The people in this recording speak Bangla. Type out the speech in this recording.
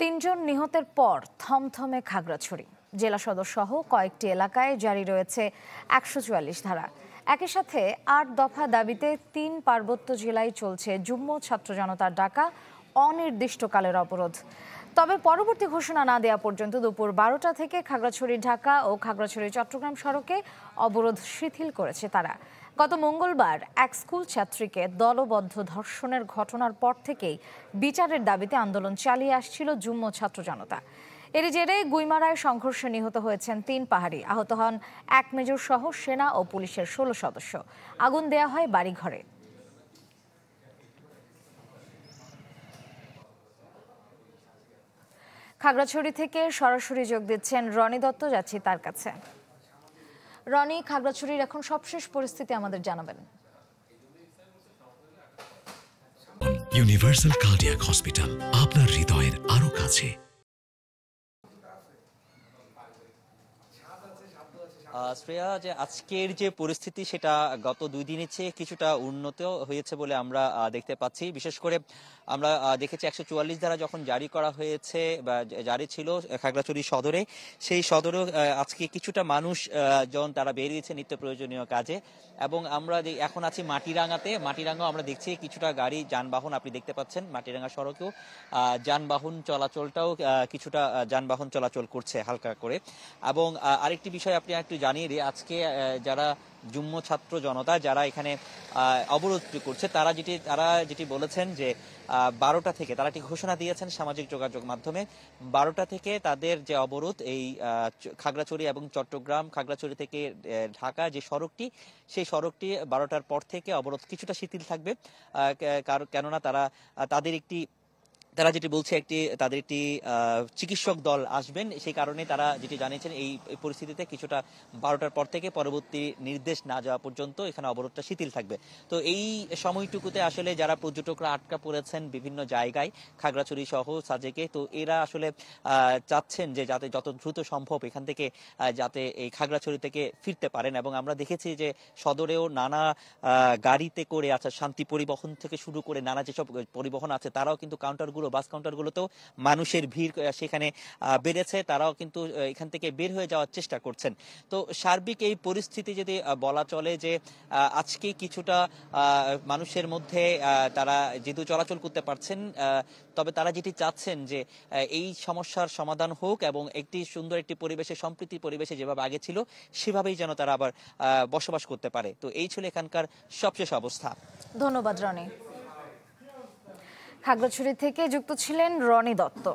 তিনজন নিহতের পর থমথমে খাগড়াছড়ি। জেলা সদর সহ কয়েকটি এলাকায় জারি রয়েছে ১৪৪ ধারা। একই সাথে ৮ দফা দাবিতে ৩ পার্বত্য জেলায় চলছে যুগ্ম ছাত্র জনতার ডাকা অনির্দিষ্টকালের অবরোধ। তবে পরবর্তী ঘোষণা না দেওয়া পর্যন্ত দুপুর ১২টা থেকে খাগড়াছড়ি ঢাকা ও খাগড়াছড়ি চট্টগ্রাম সড়কে অবরোধ শিথিল করেছে তারা। গত মঙ্গলবার এক স্কুল ছাত্রীকে দলবদ্ধ ধর্ষণের ঘটনার পর থেকেই বিচারের দাবিতে আন্দোলন চালিয়ে আসছিল যুগ্ম ছাত্র জনতা। এর জেরে গুইমারায় সংঘর্ষে নিহত হয়েছেন ৩ পাহাড়ি, আহত হন এক মেজর সহ সেনা ও পুলিশের ১৬ সদস্য। আগুন দেয়া হয় বাড়িঘরে। খাগড়াছড়ি থেকে সরাসরি যোগ দিচ্ছেন রনি দত্ত, যাচ্ছি তার কাছে। রনি, খাগড়াছড়ির এখন সবশেষ পরিস্থিতি আমাদের জানাবেন। ইউনিভার্সাল কার্ডিয়াক হসপিটাল, আপনার হৃদয়ের আরো কাছে। শ্রেয়া, যে আজকের যে পরিস্থিতি সেটা গত ২ দিনের চেয়ে কিছুটা উন্নত হয়েছে বলে আমরা দেখতে পাচ্ছি। বিশেষ করে আমরা দেখেছি ১৪৪ ধারা যখন জারি করা হয়েছে বা জারি ছিল খাগড়াছড়ি সদরে, সেই সদরে আজকে কিছুটা মানুষ জন তারা বেরিয়েছে নিত্য প্রয়োজনীয় কাজে। এবং আমরা এখন আছি মাটিরাঙ্গাতে। মাটিরাঙ্গাও আমরা দেখছি কিছুটা গাড়ি যানবাহন আপনি দেখতে পাচ্ছেন। মাটিরাঙ্গা সড়কেও যানবাহন চলাচলটাও কিছুটা যানবাহন চলাচল করছে হালকা করে। এবং আরেকটি বিষয় আপনি একটু জানিয়ে দিই, আজকে যারা যুগ্ম ছাত্র জনতা যারা এখানে অবরোধ করছে তারা যেটি বলেছেন যে ১২টা থেকে তারা একটি ঘোষণা দিয়েছেন সামাজিক যোগাযোগ মাধ্যমে। ১২টা থেকে তাদের যে অবরোধ এই খাগড়াছড়ি এবং চট্টগ্রাম, খাগড়াছড়ি থেকে ঢাকা যে সড়কটি, সেই সড়কটি ১২টার পর থেকে অবরোধ কিছুটা শিথিল থাকবে। কেননা তারা যেটি বলছে তাদের একটি চিকিৎসক দল আসবেন, সেই কারণে তারা যেটি জানিয়েছেন এই পরিস্থিতিতে কিছুটা ১২টার পর থেকে পরবর্তী নির্দেশ না যাওয়া পর্যন্ত এখানে অবরোধটা শিথিল থাকবে। তো এই সময়টুকুতে আসলে যারা পর্যটকরা আটকা পড়েছেন বিভিন্ন জায়গায় খাগড়াছড়ি সহ সাজেকে, তো এরা আসলে চাচ্ছেন যে যাতে যত দ্রুত সম্ভব এখান থেকে যাতে এই খাগড়াছড়ি থেকে ফিরতে পারেন। এবং আমরা দেখেছি যে সদরেও নানা গাড়িতে করে শান্তি পরিবহন থেকে শুরু করে নানা যেসব পরিবহন আছে তারাও কিন্তু বাস কাউন্টারগুলোতেও মানুষের ভিড় সেখানে বেড়েছে, তারাও কিন্তু এখান থেকে বের হয়ে যাওয়ার চেষ্টা করছেন। তো সার্বিক এই পরিস্থিতি যদি বলা চলে যে আজকে কিছুটা মানুষের মধ্যে তারা যেহেতু চলাচল করতে পারছেন, তবে তারা যেটি চাচ্ছেন যে এই সমস্যার সমাধান হোক এবং একটি সুন্দর একটি পরিবেশে, সম্প্রীতি পরিবেশে যেভাবে আগে ছিল সেভাবেই যেন তারা আবার বসবাস করতে পারে। তো এই ছিল এখানকার সবশেষ অবস্থা। ধন্যবাদ রনি। খাগড়াছড়ি থেকে যুক্ত ছিলেন রনি দত্ত।